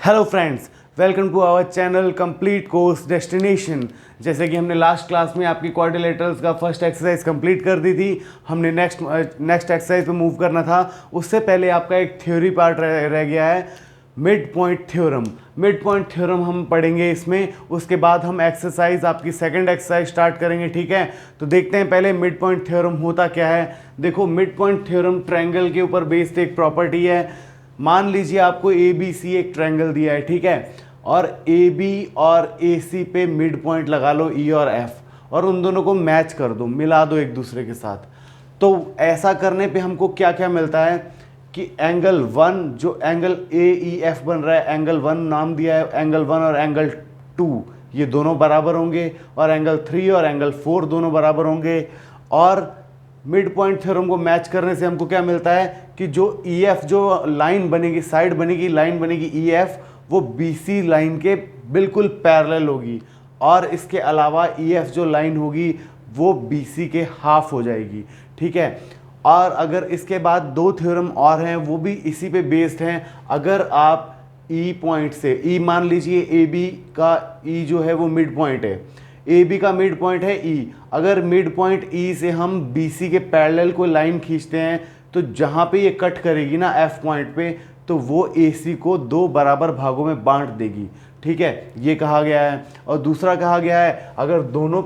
Hello friends, welcome to our channel complete course destination. जैसे कि हमने लास्ट क्लास में आपकी क्वाड्रिलेटरल्स का फर्स्ट एक्सरसाइज कंप्लीट कर दी थी, हमने नेक्स्ट एक्सरसाइज पे मूव करना था। उससे पहले आपका एक थ्योरी पार्ट रह गया है, mid point theorem. Mid point theorem हम पढ़ेंगे इसमें, उसके बाद हम एक्सरसाइज आपकी सेकंड एक्सरसाइज स्टार्ट करेंगे। ठीक है, तो देखते हैं पहले मिड पॉइंट थ्योरम होता क्या है। देखो, मिड पॉइंट थ्योरम ट्रायंगल के ऊपर बेस्ड एक प्रॉपर्टी है। मान लीजिए आपको ए बी सी एक ट्रायंगल दिया है, ठीक है, और ए बी और ए सी पे मिड पॉइंट लगा लो ई और एफ, और उन दोनों को मैच कर दो, मिला दो एक दूसरे के साथ। तो ऐसा करने पे हमको क्या क्या मिलता है कि एंगल वन, जो एंगल ए ई एफ बन रहा है, एंगल वन नाम दिया है, एंगल वन और एंगल टू ये दोनों बराबर होंगे, और एंगल थ्री और एंगल फोर दोनों बराबर होंगे। और मिड पॉइंट थ्योरम को मैच करने से हमको क्या मिलता है कि जो ई एफ, जो लाइन बनेगी, साइड बनेगी, लाइन बनेगी ई एफ, वो बी सी लाइन के बिल्कुल पैरेलल होगी, और इसके अलावा ई एफ जो लाइन होगी वो बी सी के हाफ हो जाएगी। ठीक है, और अगर इसके बाद दो थ्योरम और हैं, वो भी इसी पे बेस्ड हैं। अगर आप ई पॉइंट से, ई मान लीजिए ए बी का ई जो है वो मिड पॉइंट है, ए बी का मिड पॉइंट है ई, अगर मिड पॉइंट ई से हम बी सी के पैरेलल को लाइन खींचते हैं, तो जहाँ पे ये कट करेगी ना एफ पॉइंट पे, तो वो ए सी को दो बराबर भागों में बांट देगी। ठीक है, ये कहा गया है। और दूसरा कहा गया है, अगर दोनों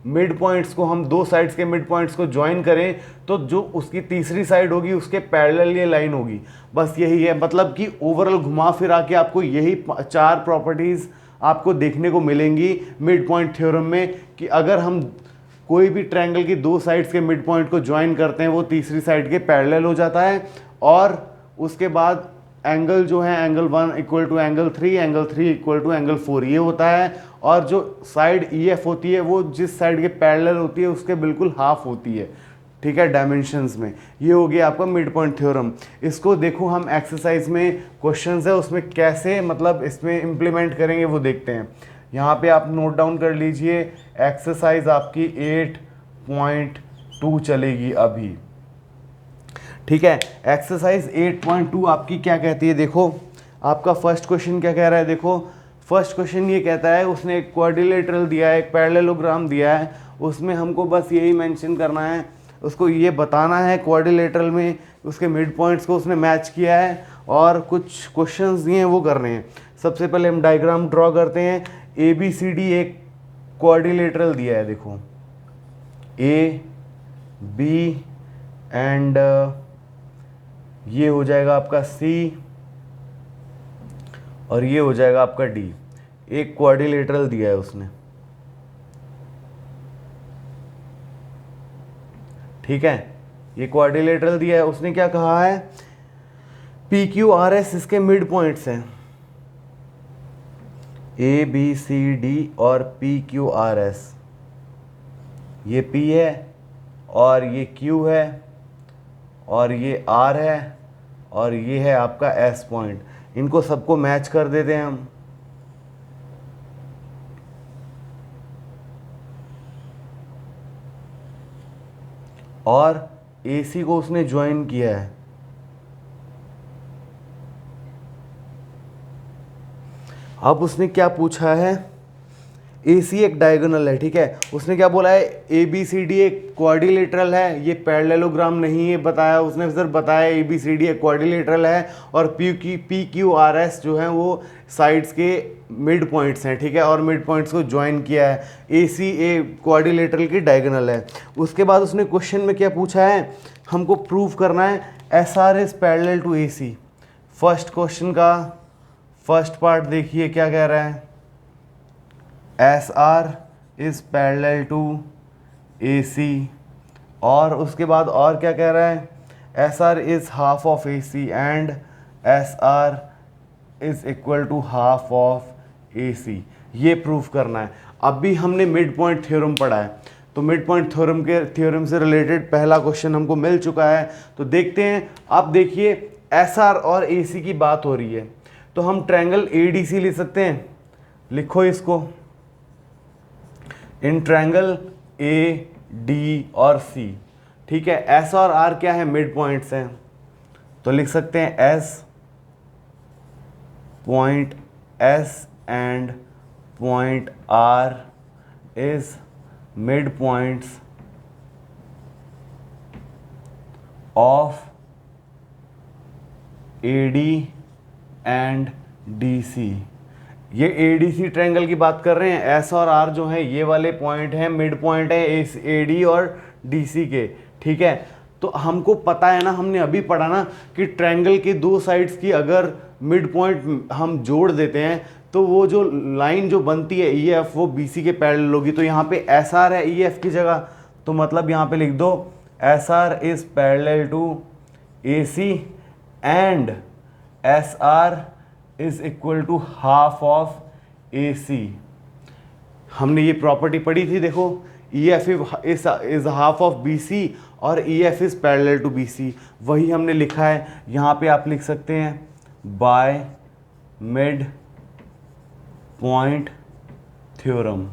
मिड पॉइंट्स को, हम दो साइड्स के मिड पॉइंट्स को ज्वाइन करें, तो जो उसकी तीसरी साइड होगी उसके पैरेलल ये लाइन होगी। बस यही है, मतलब कि ओवरऑल घुमा फिरा के आपको यही चार प्रॉपर्टीज़ आपको देखने को मिलेंगी मिड पॉइंट थ्योरम में, कि अगर हम कोई भी ट्रायंगल की दो साइड्स के मिड पॉइंट को ज्वाइन करते हैं, वो तीसरी साइड के पैरेलल हो जाता है। और उसके बाद एंगल जो है, angle one equal to angle three, angle three equal to angle four, ये होता है। और जो साइड ई एफ होती है, वो जिस साइड के पैरेलल होती है उसके बिल्कुल हाफ होती है। ठीक है, डायमेंशंस में। ये हो गया आपका मिड पॉइंट थ्योरम। इसको देखो, हम एक्सरसाइज में क्वेश्चंस है उसमें कैसे, मतलब इसमें इम्प्लीमेंट करेंगे वो देखते हैं। यहाँ पे आप नोट डाउन कर लीजिए, एक्सरसाइज आपकी 8.2 चलेगी अभी। ठीक है, एक्सरसाइज 8.2 आपकी क्या कहती है, देखो आपका फर्स्ट क्वेश्चन क्या कह रहा है। देखो, फर्स्ट क्वेश्चन ये कहता है, उसने एक क्वाड्रिलेटरल दिया है, एक पैरेललोग्राम दिया है, उसमें हमको बस यही मेंशन करना है, उसको ये बताना है क्वाड्रिलेटरल में उसके मिड पॉइंट्स को उसने मैच किया है, और कुछ क्वेश्चंस दिए हैं वो करने हैं। सबसे पहले हम डायग्राम ड्रॉ करते हैं। ए बी सी डी एक क्वाड्रिलेटरल दिया है, देखो ए बी एंड ये हो जाएगा आपका सी, और ये हो जाएगा आपका डी। एक क्वाड्रिलेटरल दिया है उसने। ठीक है, ये क्वाड्रिलेटरल दिया है, उसने क्या कहा है, पी क्यू आर एस इसके मिड पॉइंट्स हैं, ए बी सी डी और पी क्यू आर एस। ये पी है और ये क्यू है और ये आर है और ये है आपका एस पॉइंट। इनको सबको मैच कर देते हैं हम। और AC को उसने ज्वाइन किया है। अब उसने क्या पूछा है, AC एक डायगोनल है। ठीक है, उसने क्या बोला है, ABCD एक क्वाड्रिलेटरल है, ये पैरेललोग्राम नहीं है बताया उसने, सिर्फ बताया ABCD एक क्वाड्रिलेटरल है, और PQRS जो है वो साइड्स के मिड पॉइंट्स हैं। ठीक है, और मिड पॉइंट्स को ज्वाइन किया है। AC ए क्वाड्रिलेटरल की डायगोनल है। उसके बाद उसने क्वेश्चन में क्या पूछा है, हमको प्रूव करना है SR is parallel to AC। First question का फर्स्ट पार्ट देखिए क्या कह रहा है, SR is parallel to AC, और उसके बाद और क्या कह रहा है, SR is half of AC and SR is equal to half of AC। ये प्रूफ करना है। अभी हमने मिड पॉइंट थ्योरम पढ़ा है, तो मिड पॉइंट थ्योरम से रिलेटेड पहला क्वेश्चन हमको मिल चुका है। तो देखते हैं, आप देखिए SR और AC की बात हो रही है, तो हम ट्रायंगल ADC ले सकते हैं। लिखो इसको, इन ट्रायंगल AD और C। ठीक है, S और R क्या है, मिड पॉइंट्स हैं, तो लिख सकते हैं S point S and point R is midpoints of AD and DC। ये ADC ट्रायंगल की बात कर रहे हैं। S और R जो है ये वाले पॉइंट हैं, मिड पॉइंट है AD और DC के, ठीक है। तो हमको पता है ना, हमने अभी पढ़ा ना कि ट्रायंगल के दो साइड्स की अगर मिड पॉइंट हम जोड़ देते हैं तो वो जो लाइन जो बनती है EF वो BC के पैरेलल होगी। तो यहाँ पे SR है EF की जगह, तो मतलब यहाँ पे लिख दो SR is parallel to AC and SR is equal to half of AC। हमने ये प्रॉपर्टी पढ़ी थी, देखो EF is half of BC और EF is parallel to BC, वही हमने लिखा है। यहाँ पे आप लिख सकते हैं बाय मिड पॉइंट थ्योरम।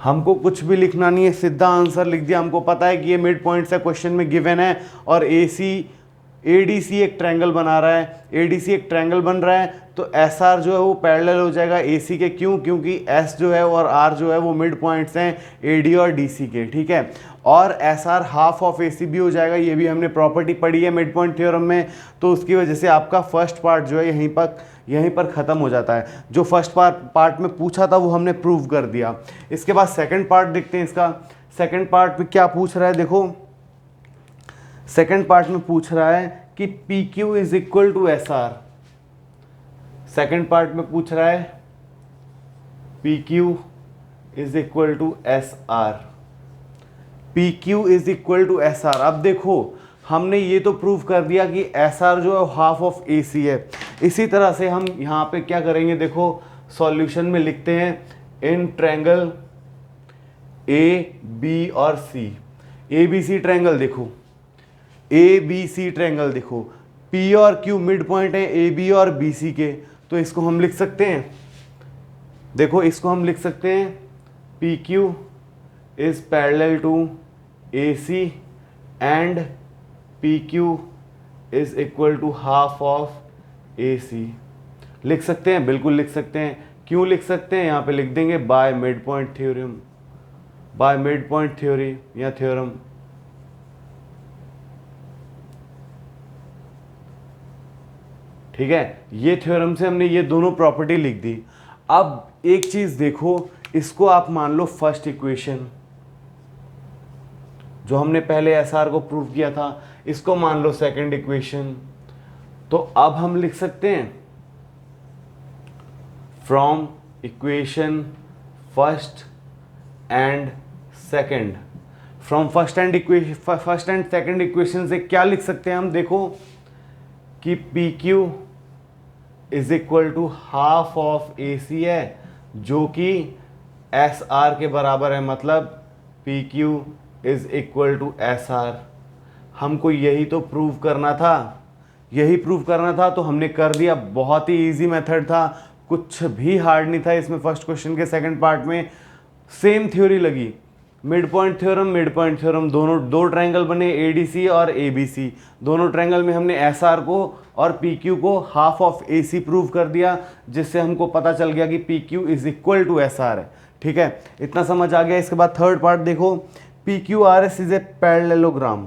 हमको कुछ भी लिखना नहीं है, सीधा आंसर लिख दिया। हमको पता है कि ये मिड पॉइंट्स है, क्वेश्चन में गिवन है, और ADC एक ट्रायंगल बना रहा है, ADC एक ट्रायंगल बन रहा है, तो SR जो है वो पैरेलल हो जाएगा AC के। क्यों? क्योंकि S जो है और R जो है वो मिड पॉइंट्स हैं AD और DC के, ठीक है। और SR हाफ ऑफ AC भी हो जाएगा, ये भी हमने प्रॉपर्टी पढ़ी है मिड पॉइंट थ्योरम में। तो उसकी वजह से आपका फर्स्ट पार्ट जो है यहीं पर ख़त्म हो जाता है। जो फर्स्ट पार्ट में पूछा था वो हमने प्रूव कर दिया। इसके बाद सेकंड पार्ट देखते हैं। इसका सेकंड पार्ट में क्या पूछ रहा है, देखो सेकंड पार्ट में पूछ रहा है कि PQ is equal to SR। Second part में पूछ रहा है PQ is equal to SR। PQ is equal to SR। अब देखो हमने ये तो प्रूव कर दिया कि SR जो है हाफ ऑफ AC है। इसी तरह से हम यहाँ पे क्या करेंगे, देखो सॉल्यूशन में लिखते हैं इन ट्रायंगल AB और C। ABC ट्रायंगल देखो, ABC ट्रायंगल देखो, P और Q मिड पॉइंट है AB और BC के, तो इसको हम लिख सकते हैं, देखो इसको हम लिख सकते हैं PQ is parallel to AC and PQ is equal to half of AC। लिख सकते हैं, बिल्कुल लिख सकते हैं। क्यों लिख सकते हैं? यहाँ पे लिख देंगे bye mid point theorem, bye mid point theory या थ्योरम। ठीक है, ये थ्योरम से हमने ये दोनों प्रॉपर्टी लिख दी। अब एक चीज देखो, इसको आप मान लो फर्स्ट इक्वेशन, जो हमने पहले SR को प्रूव किया था, इसको मान लो सेकंड इक्वेशन। तो अब हम लिख सकते हैं from equation first and second. From first and second equation से क्या लिख सकते हैं हम, देखो कि PQ is equal to half of AC है, जो कि SR के बराबर है, मतलब PQ is equal to SR। हमको यही तो प्रूव करना था, यही प्रूव करना था, तो हमने कर दिया। बहुत ही इजी मेथड था, कुछ भी हार्ड नहीं था इसमें। फर्स्ट क्वेश्चन के सेकंड पार्ट में सेम थ्योरी लगी, मिड पॉइंट थ्योरम, दोनों दो ट्रायंगल बने ADC और ABC। दोनों ट्रायंगल में हमने SR को और PQ को हाफ ऑफ AC प्रूव कर दिया, जिससे हमको पता चल गया कि PQ is equal to SR है। ठीक है, इतना समझ आ गया। इसके बाद थर्ड पार्ट देखो, PQRS इज ए पैरेललोग्राम।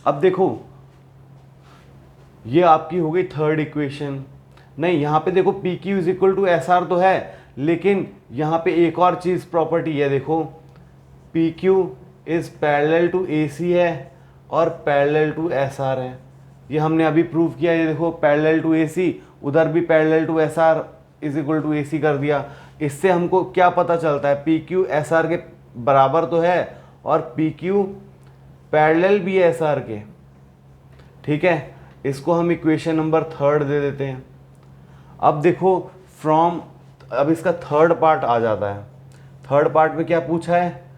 अब देखो ये आपकी हो गई थर्ड इक्वेशन। नहीं, यहाँ पे देखो PQ is equal to SR तो है, लेकिन यहाँ पे एक और चीज़ प्रॉपर्टी है, देखो PQ is parallel to AC है और पैरेलल टू SR है। ये हमने अभी प्रूव किया। ये देखो पैरेलल टू AC, उधर भी parallel to SR is equal to AC कर दिया। इससे हमको क्या पता चलता है, PQ SR के बराबर तो है और PQ पैरेलल भी है SR के। ठीक है, इसको हम इक्वेशन नंबर थर्ड दे देते हैं। अब देखो अब इसका थर्ड पार्ट आ जाता है। थर्ड पार्ट में क्या पूछा है,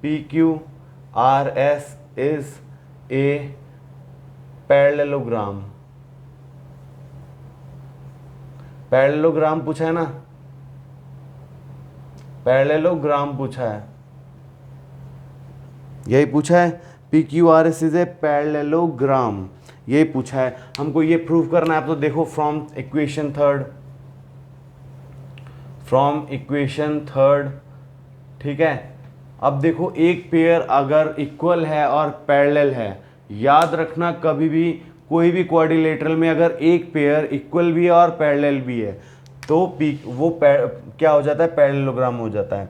PQRS is a parallelogram. Parallelogram पूछा है ना, पैरेललोग्राम पूछा है, यही पूछा है। PQRS is a parallelogram. ये पूछा है, हमको ये प्रूव करना है। तो देखो फ्रॉम इक्वेशन थर्ड, ठीक है। अब देखो एक पेयर अगर इक्वल है और पैरेलल है, याद रखना कभी भी कोई भी क्वाड्रिलेटरल में अगर एक पेयर इक्वल भी है और पैरेलल भी है तो क्या हो जाता है, पैरेललोग्राम हो जाता है।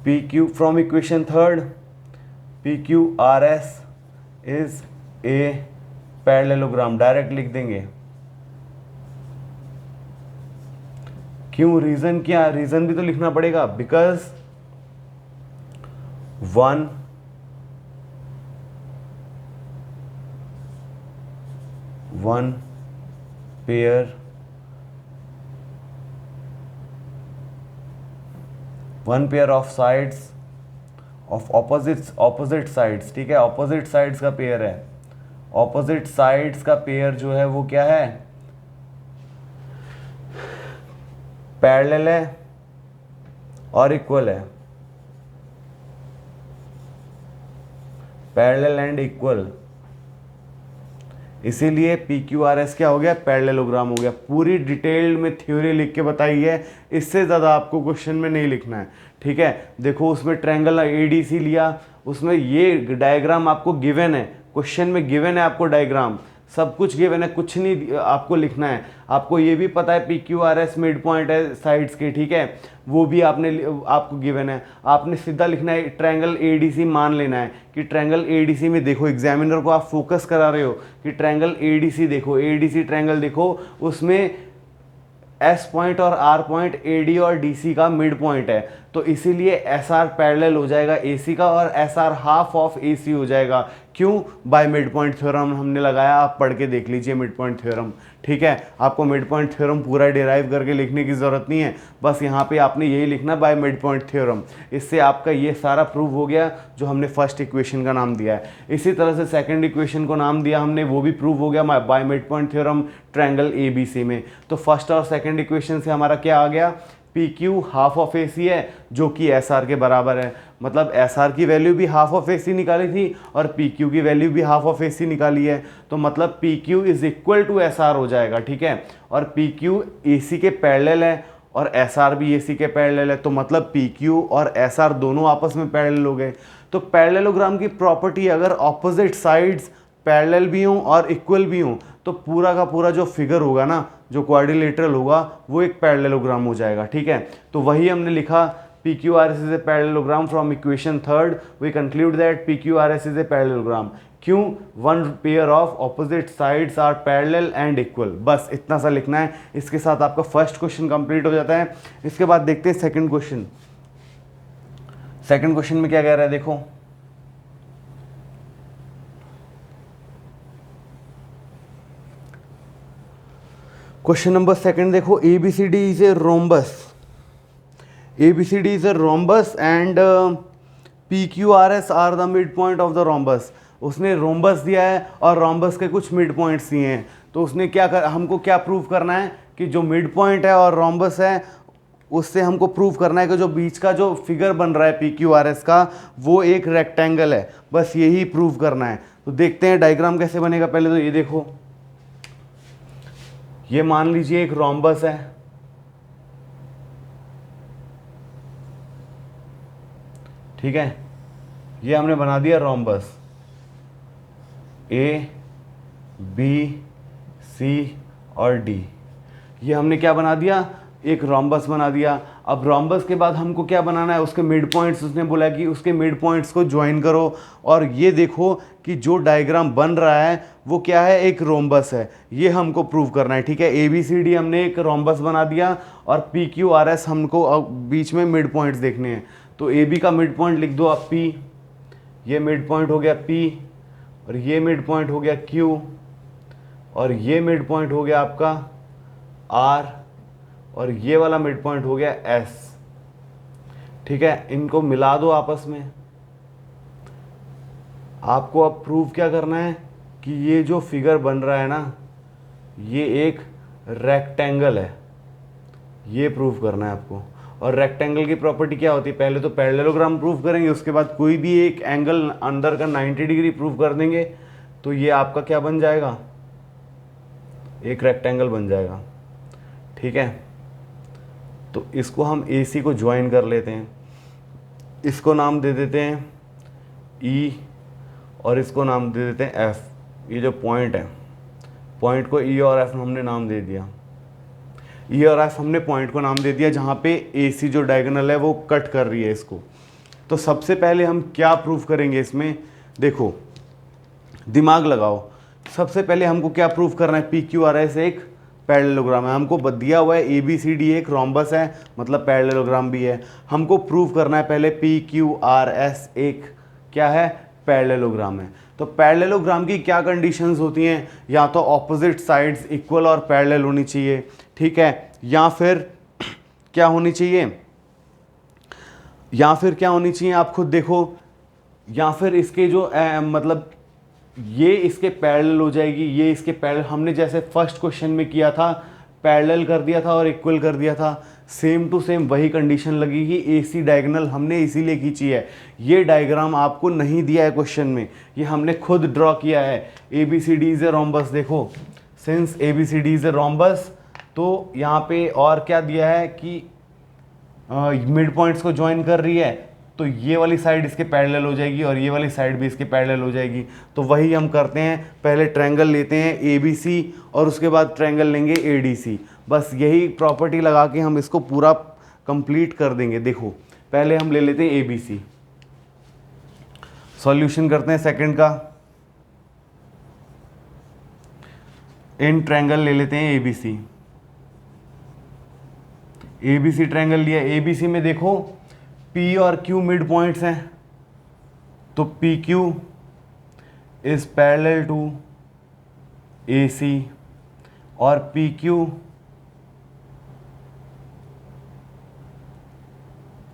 P Q from equation third, P Q R S is a parallelogram, direct लिख देंगे। क्यों, रीजन क्या, रीजन भी तो लिखना पड़ेगा, because one pair of sides of opposite sides, ठीक है, ऑपोजिट साइड्स का पेयर है। ऑपोजिट साइड्स का पेयर जो है वो क्या है, पैरेलल है और इक्वल है, पैरेलल एंड इक्वल। इसीलिए पी क्यू आर एस क्या हो गया, पैरेललोग्राम हो गया। पूरी डिटेल्ड में थ्योरी लिख के बताई है, इससे ज़्यादा आपको क्वेश्चन में नहीं लिखना है, ठीक है। देखो उसमें ट्रायंगल एडीसी लिया, उसमें ये डायग्राम आपको गिवन है, क्वेश्चन में गिवन है आपको डायग्राम, सब कुछ गिवन है, कुछ नहीं आपको लिखना है। आपको ये भी पता है P Q R S mid point है साइड्स के, ठीक है, वो भी आपको गिवन है। आपने सीधा लिखना है ट्रायंगल एडीसी मान लेना है कि ट्रायंगल एडीसी में देखो, एग्जामिनर को आप फोकस करा रहे हो कि ट्रायंगल एडीसी देखो, एडीसी ट्रायंगल देखो, उसमें एस पॉइंट और आर पॉइंट एडी और डीसी का मिड पॉइंट है, तो इसीलिए एस आर पैरेलल हो जाएगा एसी का और S are half of AC हो जाएगा। क्यों, बाय मिड पॉइंट थ्योरम हमने लगाया, आप पढ़ के देख लीजिए मिड पॉइंट थ्योरम, ठीक है। आपको मिड पॉइंट थ्योरम पूरा डिराइव करके लिखने की ज़रूरत नहीं है, बस यहाँ पे आपने यही लिखना बाय मिड पॉइंट थ्योरम। इससे आपका ये सारा प्रूव हो गया जो हमने फर्स्ट इक्वेशन का नाम दिया है। इसी तरह से सेकंड इक्वेशन को नाम दिया हमने, वो भी प्रूव हो गया by mid point theorem triangle ABC में। तो फर्स्ट और सेकंड इक्वेशन से हमारा क्या आ गया, P Q half of A C है जो कि एस आर के बराबर है, मतलब एस आर की वैल्यू भी हाफ ऑफ ए सी निकाली थी और पी क्यू की वैल्यू भी हाफ ऑफ ए सी निकाली है, तो मतलब P Q is equal to S R हो जाएगा, ठीक है। और पी क्यू ए सी के पैरेलल है और एस आर भी ए सी के पैरेलल है, तो मतलब पी क्यू और एस आर दोनों आपस में पैरेलल हो गए। तो पैरेललोग्राम की प्रॉपर्टी, अगर ऑपोजिट साइड्स पैरेलल भी हों और इक्वल भी हों तो पूरा का पूरा जो फिगर होगा ना, जो क्वाड्रिलेटरल होगा, वो एक पैरेललोग्राम हो जाएगा, ठीक है। तो वही हमने लिखा, P Q R S is a parallelogram from equation third we conclude that P Q R S is a parallelogram. क्यों, one pair of opposite sides are parallel and equal. बस इतना सा लिखना है, इसके साथ आपका फर्स्ट क्वेश्चन कंप्लीट हो जाता है। इसके बाद देखते हैं सेकंड क्वेश्चन। सेकंड क्वेश्चन में क्या कह रहा है, देखो क्वेश्चन नंबर सेकंड देखो, ABCD is a rhombus, ABCD is a rhombus and PQRS are the mid point of the rhombus. उसने रोम्बस दिया है और रोम्बस के कुछ मिड पॉइंट्स दिए हैं, तो उसने हमको क्या प्रूव करना है कि जो मिड पॉइंट है और रोम्बस है उससे हमको प्रूव करना है कि जो बीच का जो फिगर बन रहा है PQRS का वो एक रेक्टेंगल है, बस यही प्रूव करना है। तो देखते हैं डायग्राम कैसे बनेगा। पहले तो ये देखो, ये मान लीजिए एक रोम्बस है, ठीक है, ये हमने बना दिया रोम्बस, ए बी सी और डी, ये हमने क्या बना दिया, एक रोम्बस बना दिया। अब रोम्बस के बाद हमको क्या बनाना है, उसके मिड पॉइंट्स, उसने बोला कि उसके मिड पॉइंट्स को ज्वाइन करो, और ये देखो कि जो डायग्राम बन रहा है वो क्या है, एक रोम्बस है, ये हमको प्रूव करना है, ठीक है। ABCD हमने एक रोम्बस बना दिया और PQRS हमको बीच में मिड पॉइंट्स देखने हैं। तो AB का मिड पॉइंट लिख दो आप P, ये मिड पॉइंट हो गया P, और ये मिड पॉइंट हो गया Q, और ये मिड पॉइंट हो गया आपका R, और ये वाला मिड पॉइंट हो गया S, ठीक है। इनको मिला दो आपस में। आपको अब प्रूव क्या करना है कि ये जो फिगर बन रहा है ना, ये एक रेक्टेंगल है, ये प्रूव करना है आपको। और रेक्टेंगल की प्रॉपर्टी क्या होती है, पहले तो पैरेललोग्राम प्रूव करेंगे, उसके बाद कोई भी एक एंगल अंदर का 90 डिग्री प्रूव कर देंगे, तो ये आपका क्या बन जाएगा, एक रेक्टेंगल बन जाएगा। ठीक है, तो इसको हम AC को ज्वाइन कर लेते हैं, इसको नाम दे देते हैं E और इसको नाम दे देते हैं F। ये जो पॉइंट है, पॉइंट को E और F हमने नाम दे दिया। E और F हमने पॉइंट को नाम दे दिया जहाँ पे AC जो डायगोनल है वो कट कर रही है इसको। तो सबसे पहले हम क्या प्रूफ करेंगे इसमें, देखो दिमाग लगाओ। सबसे पहले हमको क्या प्रूफ करना है, PQRS एक पैरेललोग्राम है। हमको दिया हुआ है ABCD एक रोम्बस है, मतलब पैरेललोग्राम भी है। हमको प्रूफ करना है पहले PQRS एक क्या है, पैरेललोग्राम है। तो पैरेललोग्राम की क्या कंडीशंस होती हैं, या तो ऑपोजिट साइड्स इक्वल और पैरेलल होनी चाहिए, ठीक है, या फिर क्या होनी चाहिए, आप खुद देखो, या फिर इसके जो मतलब ये इसके पैरेलल हो जाएगी, ये इसके पैरेलल। हमने जैसे फर्स्ट क्वेश्चन में किया था, पैरेलल कर दिया था और इक्वल कर दिया था, सेम टू सेम वही कंडीशन लगेगी। AC डायगोनल हमने इसीलिए खींची है। ये डायग्राम आपको नहीं दिया है क्वेश्चन में, ये हमने खुद ड्रॉ किया है। ABCD इज ए रोम्बस, देखो since ABCD is a rhombus, तो यहाँ पे और क्या दिया है कि मिड पॉइंट्स को ज्वाइन कर रही है, तो ये वाली साइड इसके पैरेलल हो जाएगी और ये वाली साइड भी इसके पैरेलल हो जाएगी। तो वही हम करते हैं, पहले ट्रायंगल लेते हैं ABC और उसके बाद ट्रायंगल लेंगे ADC। बस यही प्रॉपर्टी लगा के हम इसको पूरा कंप्लीट कर देंगे। देखो पहले हम ले लेते हैं ABC, सॉल्यूशन करते हैं सेकंड का। इन ट्रायंगल ले लेते हैं ABC। ABC ट्रायंगल लिया, ABC में देखो P और Q मिड पॉइंट्स हैं, तो PQ is parallel to AC और PQ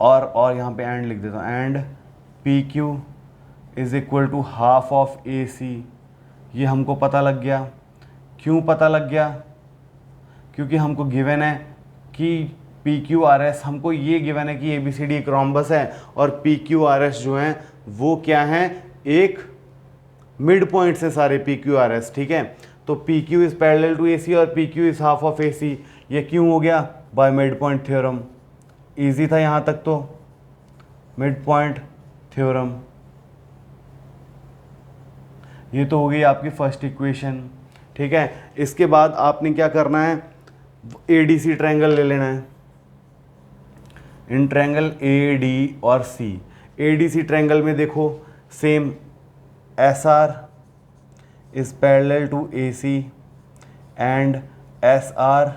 और यहाँ पे एंड लिख देता हूँ, and PQ is equal to half of AC। ये हमको पता लग गया। क्यों पता लग गया, क्योंकि हमको गिवन है कि PQRS, हमको ये गिवन है कि ABCD एक रोम्बस है और PQRS जो है वो क्या है, एक मिड पॉइंट से सारे PQRS, ठीक है। तो PQ is parallel to AC और PQ is half of AC। ये क्यों हो गया, by mid point theorem. Easy था यहाँ तक, तो मिड पॉइंट थ्योरम। ये तो हो गई आपकी फर्स्ट इक्वेशन, ठीक है। इसके बाद आपने क्या करना है, ADC ट्रायंगल ले लेना है। इन ट्रायंगल AD और C, ADC ट्रायंगल में देखो same SR is parallel to AC and SR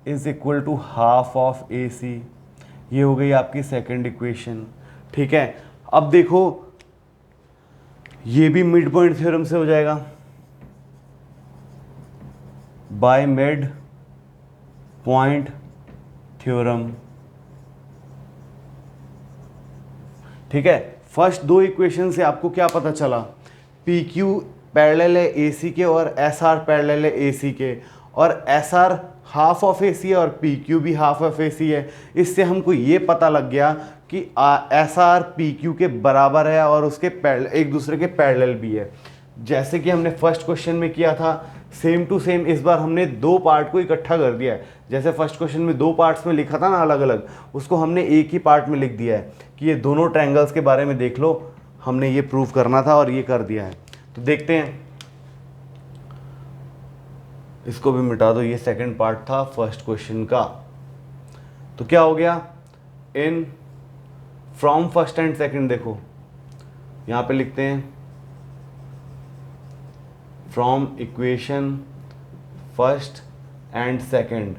is equal to half of AC। ये हो गई आपकी सेकंड इक्वेशन, ठीक है। अब देखो ये भी मिड पॉइंट थ्योरम से हो जाएगा, बाय मिड पॉइंट थ्योरम, ठीक है। फर्स्ट दो इक्वेशन से आपको क्या पता चला, PQ पैरेलल है AC के और SR पैरेलल है AC के, और SR हाफ ऑफ AC है और PQ भी हाफ ऑफ AC है। इससे हमको ये पता लग गया कि SR PQ के बराबर है और उसके एक दूसरे के पैरेलल भी है। जैसे कि हमने फर्स्ट क्वेश्चन में किया था, सेम टू सेम इस बार हमने दो पार्ट को इकट्ठा कर दिया है। जैसे फर्स्ट क्वेश्चन में दो पार्ट्स में लिखा था ना अलग अलग, उसको हमने एक ही पार्ट में लिख दिया है कि ये दोनों ट्रायंगल्स के बारे में देख लो, हमने ये प्रूव करना था और ये कर दिया है। तो देखते हैं, इसको भी मिटा दो, ये सेकंड पार्ट था फर्स्ट क्वेश्चन का। तो क्या हो गया, in from first and second, देखो यहाँ पे लिखते हैं from equation first and second.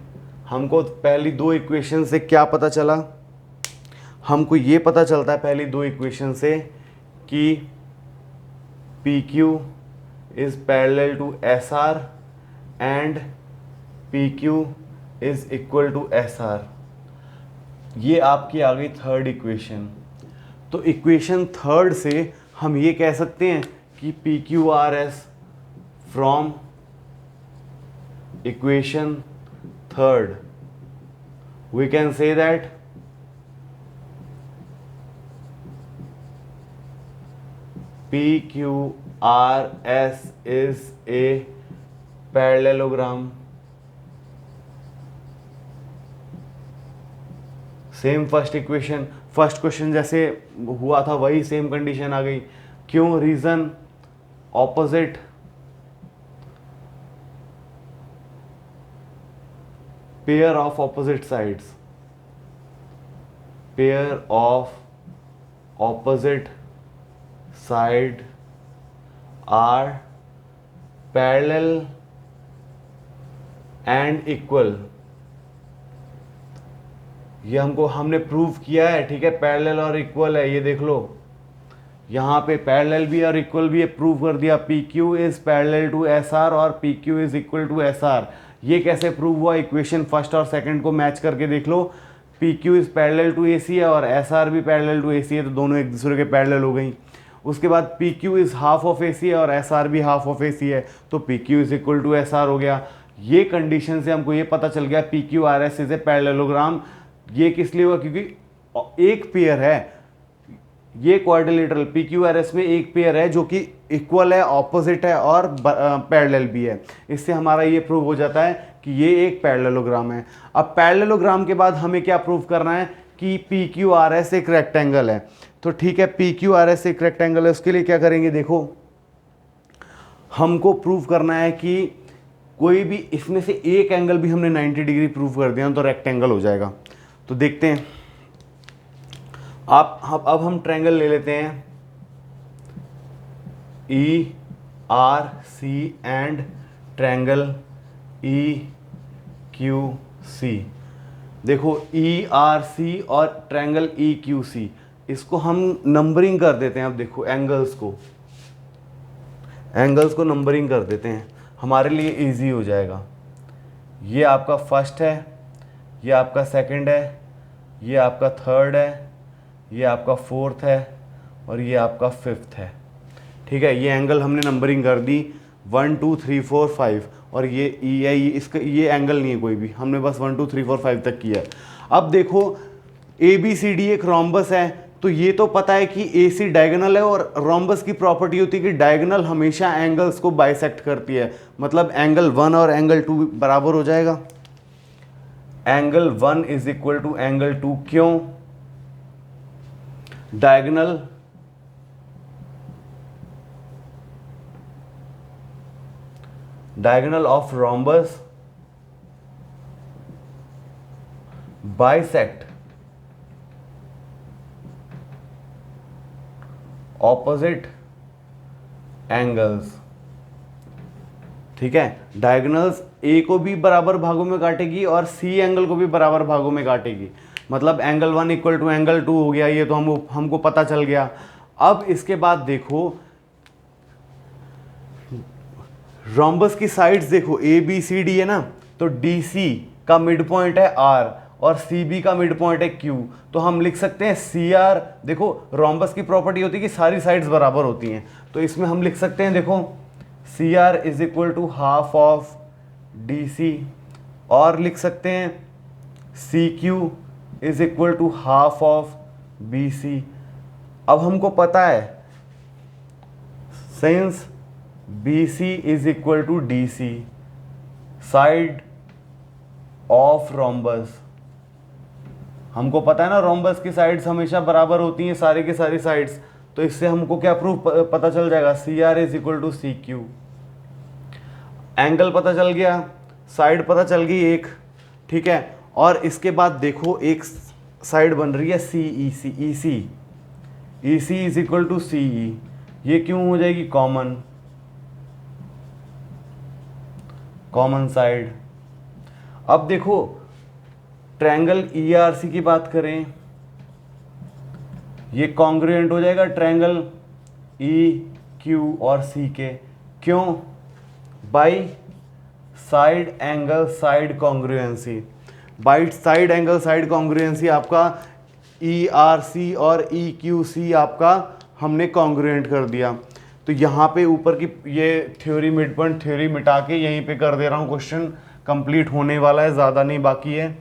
हमको पहली दो इक्वेशन से क्या पता चला, हमको ये पता चलता है पहली दो इक्वेशन से कि PQ is parallel to SR and PQ is equal to SR। ये आपकी आ गई थर्ड इक्वेशन। तो इक्वेशन थर्ड से हम ये कह सकते हैं कि PQRS from equation third, we can say that PQRS R S is a parallelogram. Same first equation, first question जैसे हुआ था वही सेम कंडीशन आ गई। क्यों? Reason opposite pair of opposite sides, pair of opposite side are parallel and equal. ये हमने prove किया है, ठीक है, पैरेलल और इक्वल है, ये देख लो यहाँ पे पैरेलल भी और इक्वल भी है, प्रूव कर दिया। P Q is parallel to S R और P Q is equal to S R. ये कैसे प्रूव हुआ? इक्वेशन फर्स्ट और सेकंड को मैच करके देख लो। P Q is parallel to A C है और एस आर भी पैरेलल टू ए सी है, तो दोनों एक दूसरे के पैरेलल हो गई। उसके बाद P Q is half of A C है और एस आर भी हाफ ऑफ ए सी है, तो P Q is equal to S R हो गया। ये कंडीशन से हमको ये पता चल गया P Q R S is a parallelogram. ये किस लिए हुआ? क्योंकि एक पेयर है, ये quadrilateral P Q R S में एक पेयर है जो कि इक्वल है, ऑपोजिट है और पैरेलल भी है। इससे हमारा ये प्रूव हो जाता है कि ये एक पैरेललोग्राम है। अब पैरेललोग्राम के बाद हमें क्या प्रूव करना है कि पी क्यू आर एस एक रेक्टेंगल है। तो ठीक है, पी क्यू आर एस एक रेक्टेंगल है, उसके लिए क्या करेंगे? देखो, हमको प्रूव करना है कि कोई भी इसमें से एक एंगल भी हमने 90 डिग्री प्रूव कर दिया तो रेक्टेंगल हो जाएगा। तो देखते हैं, अब हम ट्रायंगल ले लेते हैं E R C and triangle E Q C. देखो ई आर सी और ट्रायंगल ई क्यू सी, इसको हम नंबरिंग कर देते हैं। अब देखो एंगल्स को नंबरिंग कर देते हैं, हमारे लिए इजी हो जाएगा। ये आपका फर्स्ट है, ये आपका सेकंड है, ये आपका थर्ड है, ये आपका फोर्थ है और ये आपका फिफ्थ है। ठीक है, ये एंगल हमने नंबरिंग कर दी 1 2 3 4 5 और ये ई है, ये एंगल नहीं है कोई भी, हमने बस 1 2 3 4 5 तक किया है। अब देखो ए बी सी डी एक रोम्बस है, तो ये तो पता है कि ए सी डायगोनल है और रोम्बस की प्रॉपर्टी होती है कि डायगोनल हमेशा एंगल्स को बाइसेक्ट करती है, मतलब एंगल 1 और एंगल 2 बराबर हो जाएगा। Angle 1 is equal to angle 2, क्यों? Diagonal of rhombus bisect opposite angles. ठीक है, डायगोनल्स ए को भी बराबर भागों में काटेगी और सी एंगल को भी बराबर भागों में काटेगी, मतलब एंगल 1 इक्वल टू एंगल 2 हो गया। ये तो हमको पता चल गया। अब इसके बाद देखो रोम्बस की साइड्स देखो, ए बी सी डी है ना, तो डी सी का मिड पॉइंट है आर और सी बी का मिड पॉइंट है क्यू, तो हम लिख सकते हैं सी आर। देखो रोम्बस की प्रॉपर्टी होती है कि सारी साइड्स बराबर होती हैं, तो इसमें हम लिख सकते हैं, देखो C R is equal to half of D C, और लिख सकते हैं C Q is equal to half of B C. अब हमको पता है since B C is equal to D C, side of rhombus, हमको पता है ना रोम्बस की साइड्स हमेशा बराबर होती हैं, सारी की सारी साइड्स, तो इससे हमको क्या प्रूफ पता चल जाएगा? C R is equal to C Q. Angle पता चल गया, साइड पता चल गई एक, ठीक है। और इसके बाद देखो एक साइड बन रही है सी ई सी, ई सी, ई सी इज इक्वल टू सी ई, ये क्यों हो जाएगी? Common side. अब देखो ट्रायंगल ई आर सी की बात करें, ये कॉन्ग्रुएंट हो जाएगा ट्रायंगल ई क्यू और सी के, क्यों? By side angle side congruency. By side angle side congruency आपका ई आर सी और ई क्यू सी आपका हमने कॉन्ग्रुएंट कर दिया। तो यहाँ पे ऊपर की ये थ्योरी मिड पॉइंट थ्योरी मिटा के यहीं पे कर दे रहा हूँ, क्वेश्चन कंप्लीट होने वाला है, ज़्यादा नहीं बाकी है,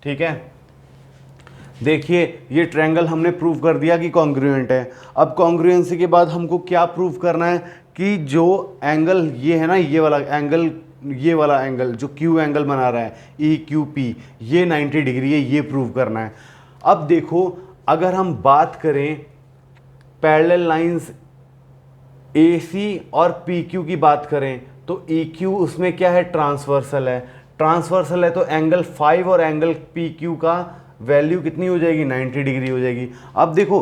ठीक है। देखिए ये ट्रायंगल हमने प्रूव कर दिया कि कॉन्ग्रुएंट है। अब कॉन्ग्रुएंसी के बाद हमको क्या प्रूव करना है कि जो एंगल ये है ना, ये वाला एंगल, ये वाला एंगल जो क्यू एंगल बना रहा है ई क्यू पी, ये 90 डिग्री है, ये प्रूव करना है। अब देखो अगर हम बात करें पैरेलल लाइंस ए सी और पी क्यू की बात करें तो ई क्यू उसमें क्या है, ट्रांसवर्सल है। ट्रांसवर्सल है तो एंगल 5 और एंगल पी क्यू का वैल्यू कितनी हो जाएगी, 90 डिग्री हो जाएगी। अब देखो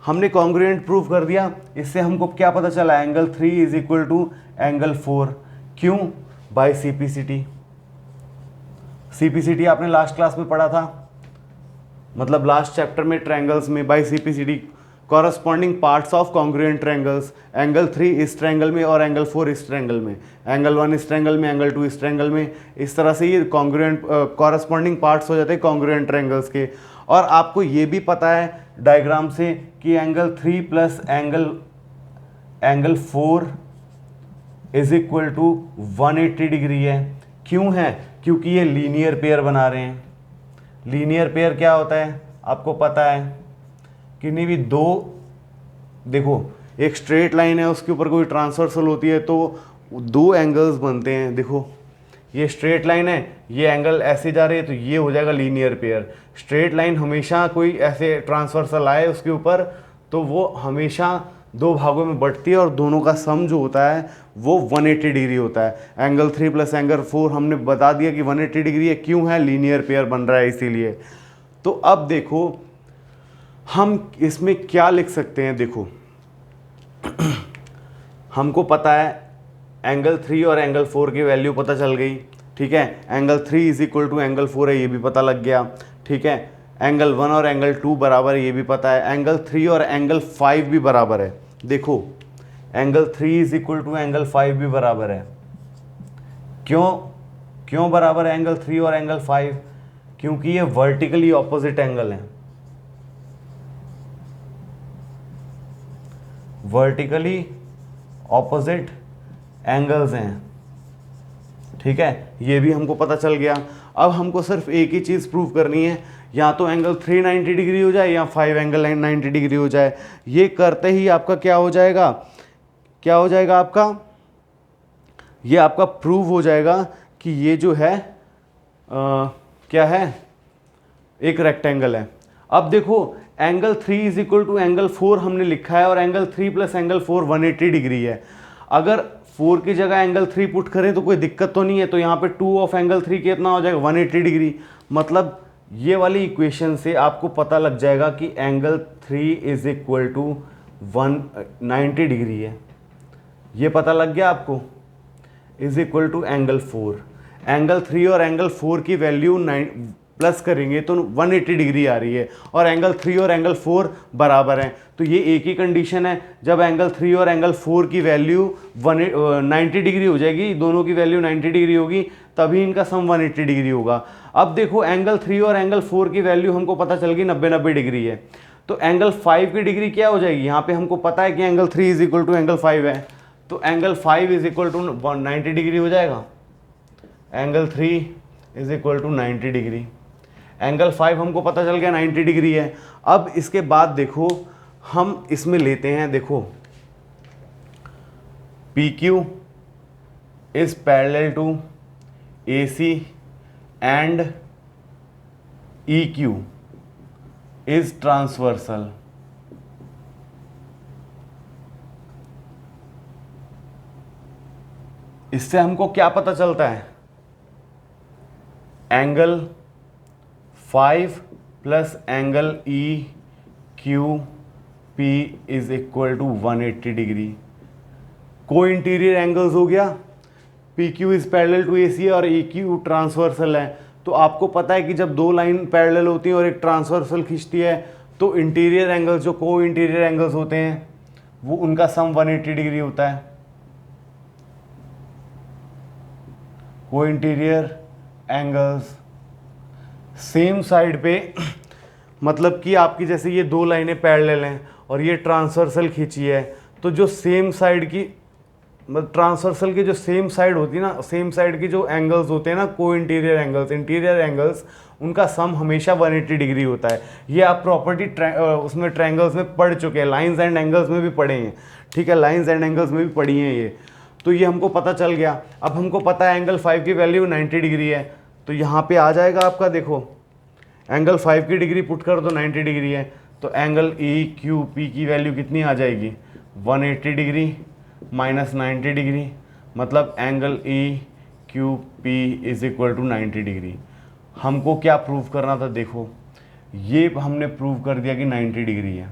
हमने कॉन्ग्रुएंट प्रूव कर दिया, इससे हमको क्या पता चला, angle 3 is equal to angle 4। क्यों, बाय सीपीसीटी। सीपीसीटी आपने लास्ट क्लास में पढ़ा था, मतलब लास्ट चैप्टर में ट्रायंगल्स में by CPCT corresponding parts of congruent triangles, angle 3 इस ट्रायंगल में और एंगल 4 इस ट्रायंगल में, एंगल 1 इस ट्रायंगल में, एंगल 2 इस ट्रायंगल में। इस तरह से ये कॉन्ग्रुएंट कॉरस्पॉन्डिंग पार्ट्स हो जाते हैं कॉन्ग्रुएंट ट्रायंगल्स के। और आपको ये भी पता है डायग्राम से कि angle 3 plus angle 4 is equal to 180 degree है। क्यों है, क्योंकि ये लीनियर पेयर बना रहे हैं। लीनियर पेयर क्या होता है आपको पता है कि नहीं भी, दो देखो एक स्ट्रेट लाइन है उसके ऊपर कोई ट्रांसवर्सल होती है तो दो एंगल्स बनते हैं। देखो ये स्ट्रेट लाइन है, ये एंगल ऐसे जा रही है तो ये हो जाएगा लीनियर पेयर। स्ट्रेट लाइन हमेशा कोई ऐसे ट्रांसवर्सल आए उसके ऊपर तो वो हमेशा दो भागों में बढ़ती है और दोनों का सम जो होता है वो 180 डिग्री होता है। एंगल 3 प्लस एंगल 4 हमने बता दिया कि 180 डिग्री है, क्यों है, लीनियर पेयर बन रहा है इसीलिए। तो अब देखो हम इसमें क्या लिख सकते हैं, देखो हमको पता है एंगल 3 और एंगल 4 की वैल्यू पता चल गई, ठीक है। Angle 3 is equal to angle 4 है, ये भी पता लग गया, ठीक है। एंगल 1 और एंगल 2 बराबर है, ये भी पता है। एंगल 3 और एंगल 5 भी बराबर है। देखो angle 3 is equal to angle 5 भी बराबर है। क्यों बराबर है एंगल 3 और एंगल 5? क्योंकि ये वर्टिकली ऑपोजिट एंगल है, वर्टिकली ऑपोजिट एंगल्स हैं, ठीक है। ये भी हमको पता चल गया। अब हमको सिर्फ एक ही चीज़ प्रूव करनी है, या तो एंगल 390 डिग्री हो जाए या 5 एंगल 90 डिग्री हो जाए। ये करते ही आपका क्या हो जाएगा, क्या हो जाएगा आपका, ये आपका प्रूव हो जाएगा कि ये जो है क्या है, एक रेक्टेंगल है। अब देखो angle 3 is equal to angle 4 हमने लिखा है और एंगल 3 प्लस एंगल 4 180 डिग्री है। अगर 4 की जगह एंगल 3 पुट करें तो कोई दिक्कत तो नहीं है, तो यहाँ पे 2 ऑफ एंगल 3 कितना हो जाएगा, 180 डिग्री। मतलब ये वाली इक्वेशन से आपको पता लग जाएगा कि angle 3 is equal to 190 degree है, ये पता लग गया आपको, is equal to angle 4। Angle 3 और एंगल 4 की वैल्यू प्लस करेंगे तो 180 डिग्री आ रही है और एंगल 3 और एंगल 4 बराबर हैं। तो ये एक ही कंडीशन है, जब एंगल 3 और एंगल 4 की वैल्यू 90 डिग्री हो जाएगी, दोनों की वैल्यू 90 डिग्री होगी, तभी इनका सम 180 डिग्री होगा। अब देखो एंगल 3 और एंगल 4 की वैल्यू हमको पता चल गई 90 डिग्री है, तो एंगल 5 की डिग्री क्या हो जाएगी, यहाँ पे हमको पता है कि angle 3 is equal to angle 5 है, तो angle 5 is equal to 90 degree हो जाएगा। Angle 3 is equal to 90 degree, angle 5 हमको पता चल गया 90 डिग्री है। अब इसके बाद देखो हम इसमें लेते हैं, देखो P Q is parallel to A C and E Q is transversal. इससे हमको क्या पता चलता है, angle 5 plus angle E Q P is equal to 180 degree. Co interior angles हो गया, P Q is parallel to A C और E Q transversal है। तो आपको पता है कि जब दो लाइन पैरेलल होती हैं और एक ट्रांसवर्सल खींचती है तो इंटीरियर एंगल्स, जो को इंटीरियर एंगल्स होते हैं, वो उनका सम 180 डिग्री होता है। को इंटीरियर एंगल्स सेम साइड पे, मतलब कि आपकी जैसे ये दो लाइनें पैरेलल हैं और ये ट्रांसवर्सल खींची है, तो जो सेम साइड की मतलब ट्रांसवर्सल की जो सेम साइड होती है ना, सेम साइड की जो एंगल्स होते हैं ना, को इंटीरियर एंगल्स, इंटीरियर एंगल्स, उनका सम हमेशा 180 डिग्री होता है। ये आप प्रॉपर्टी उसमें ट्रायंगल्स में पढ़ चुके हैं, लाइंस एंड एंगल्स में भी पढ़े हैं, ठीक है, लाइंस एंड एंगल्स में भी पढ़ी हैं ये। तो ये हमको पता चल गया। अब हमको पता है एंगल 5 की वैल्यू 90 डिग्री है, तो यहाँ पे आ जाएगा आपका, देखो एंगल 5 की डिग्री पुट कर दो, 90 डिग्री है, तो एंगल ई क्यू पी की वैल्यू कितनी आ जाएगी, 180 डिग्री माइनस 90 डिग्री, मतलब angle E Q P is equal to 90 degree. हमको क्या प्रूव करना था, देखो ये हमने प्रूव कर दिया कि 90 डिग्री है।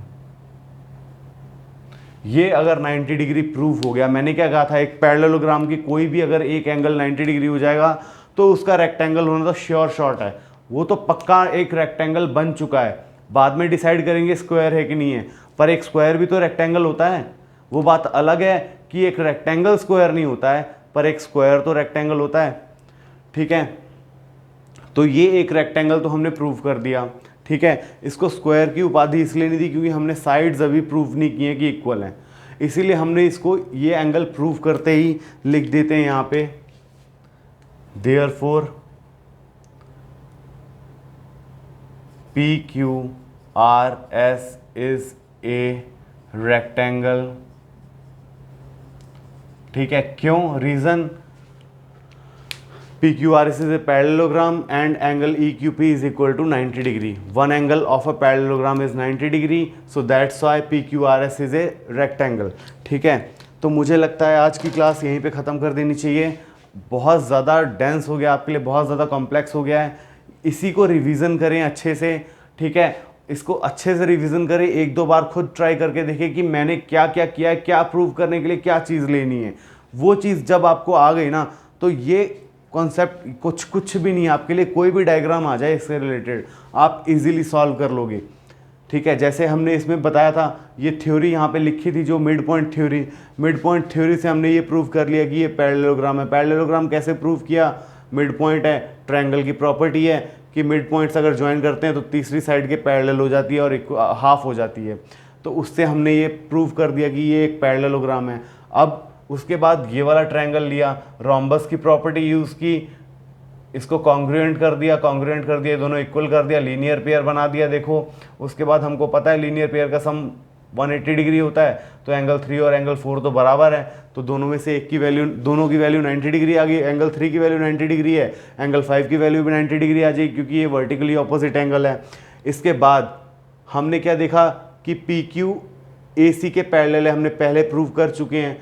ये अगर 90 डिग्री प्रूव हो गया, मैंने क्या कहा था, एक पैरेललोग्राम की कोई भी अगर एक एंगल 90 डिग्री हो जाएगा तो उसका रेक्टेंगल होना तो श्योर शॉट है, वो तो पक्का एक रेक्टेंगल बन चुका है। बाद में डिसाइड करेंगे स्क्वायर है कि नहीं है, पर एक स्क्वायर भी तो रेक्टेंगल होता है। वो बात अलग है कि एक रेक्टेंगल स्क्वायर नहीं होता है, पर एक स्क्वायर तो रेक्टेंगल होता है, ठीक है। तो ये एक रेक्टेंगल तो हमने प्रूव कर दिया, ठीक है। इसको स्क्वायर की उपाधि इसलिए नहीं दी क्योंकि हमने साइड्स अभी प्रूव नहीं किए कि इक्वल हैं, इसीलिए हमने इसको ये एंगल प्रूव करते ही लिख देते हैं यहाँ पे, therefore P Q R S is a rectangle, ठीक है। क्यों, reason, PQRS is a parallelogram and angle EQP is equal to 90 degree. One angle of a parallelogram is 90 degree, so that's why PQRS is a rectangle. ठीक है, तो मुझे लगता है आज की क्लास यहीं पे ख़त्म कर देनी चाहिए। बहुत ज़्यादा डेंस हो गया आपके लिए, बहुत ज़्यादा कॉम्प्लेक्स हो गया है, इसी को रिवीजन करें अच्छे से, ठीक है। इसको अच्छे से रिवीजन करें, एक दो बार खुद ट्राई करके देखें कि मैंने क्या क्या किया है, क्या प्रूव करने के लिए क्या चीज़ लेनी है। वो चीज़ जब आपको आ गई ना, तो ये कॉन्सेप्ट कुछ भी नहीं है आपके लिए, कोई भी डायग्राम आ जाए इससे रिलेटेड आप इजीली सॉल्व कर लोगे, ठीक है। जैसे हमने इसमें बताया था, ये थ्योरी यहाँ पे लिखी थी जो mid point theory, mid point theory से हमने ये प्रूव कर लिया कि ये पैरेललोग्राम है। पैरेललोग्राम कैसे प्रूव किया, मिड पॉइंट है, ट्रायंगल की प्रॉपर्टी है कि मिड पॉइंट्स अगर ज्वाइन करते हैं तो तीसरी साइड के पैरेलल हो जाती है और हाफ हो जाती है, तो उससे हमने ये प्रूव कर दिया कि ये एक पैरेललोग्राम है। अब उसके बाद ये वाला ट्रायंगल लिया, रोम्बस की प्रॉपर्टी यूज़ की, इसको कॉन्ग्रुएंट कर दिया, दोनों इक्वल कर दिया, लीनियर पेयर बना दिया। देखो उसके बाद हमको पता है लीनियर पेयर का सम 180 डिग्री होता है, तो एंगल 3 और एंगल 4 तो बराबर है, तो दोनों में से एक की वैल्यू, दोनों की वैल्यू 90 डिग्री आ गई। एंगल 3 की वैल्यू 90 डिग्री है, एंगल 5 की वैल्यू भी 90 डिग्री आ जाएगी क्योंकि ये वर्टिकली ऑपोजिट एंगल है। इसके बाद हमने क्या देखा कि पी क्यू ए सी के पैरेलल है, हमने पहले प्रूव कर चुके हैं।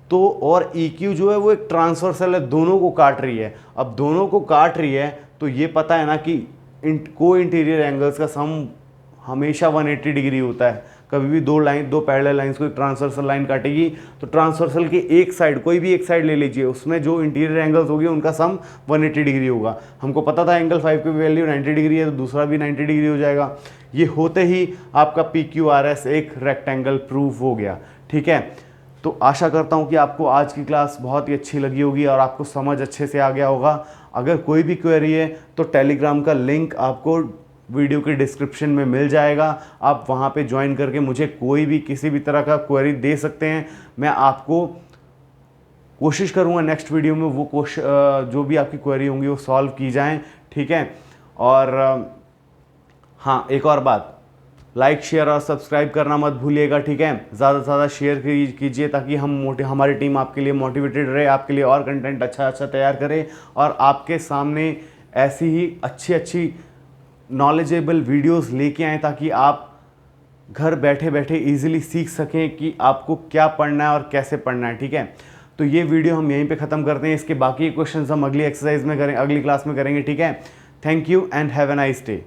तो और ई क्यू जो है वो एक ट्रांसवर्सल है, दोनों को काट रही है। अब दोनों को काट रही है तो ये पता है ना कि को इंटीरियर एंगल्स का सम हमेशा 180 डिग्री होता है। कभी भी दो पैरेलल लाइंस को एक ट्रांसवर्सल लाइन काटेगी तो ट्रांसवर्सल की एक साइड, कोई भी एक साइड ले लीजिए, उसमें जो इंटीरियर एंगल्स होंगे उनका सम 180 डिग्री होगा। हमको पता था एंगल 5 की वैल्यू 90 डिग्री है, तो दूसरा भी 90 डिग्री हो जाएगा। ये होते ही आपका PQRS एक रेक्टेंगल प्रूफ हो गया, ठीक है। तो आशा करता हूँ कि आपको आज की क्लास बहुत ही अच्छी लगी होगी और आपको समझ अच्छे से आ गया होगा। अगर कोई भी क्वेरी है तो टेलीग्राम का लिंक आपको वीडियो के डिस्क्रिप्शन में मिल जाएगा, आप वहाँ पे ज्वाइन करके मुझे कोई भी किसी भी तरह का क्वेरी दे सकते हैं। मैं आपको कोशिश करूँगा नेक्स्ट वीडियो में वो जो भी आपकी क्वेरी होंगी वो सॉल्व की जाएँ, ठीक है। और हाँ, एक और बात, लाइक शेयर और सब्सक्राइब करना मत भूलिएगा, ठीक है। ज़्यादा से ज़्यादा शेयर कीजिए ताकि हमारी टीम आपके लिए मोटिवेटेड रहे, आपके लिए और कंटेंट अच्छा तैयार करे और आपके सामने ऐसी ही अच्छी नॉलेजेबल वीडियोस लेके आएँ ताकि आप घर बैठे बैठे इजीली सीख सकें कि आपको क्या पढ़ना है और कैसे पढ़ना है, ठीक है। तो ये वीडियो हम यहीं पे ख़त्म करते हैं, इसके बाकी क्वेश्चन हम अगली एक्सरसाइज में अगली क्लास में करेंगे, ठीक है। Thank you and have a nice day.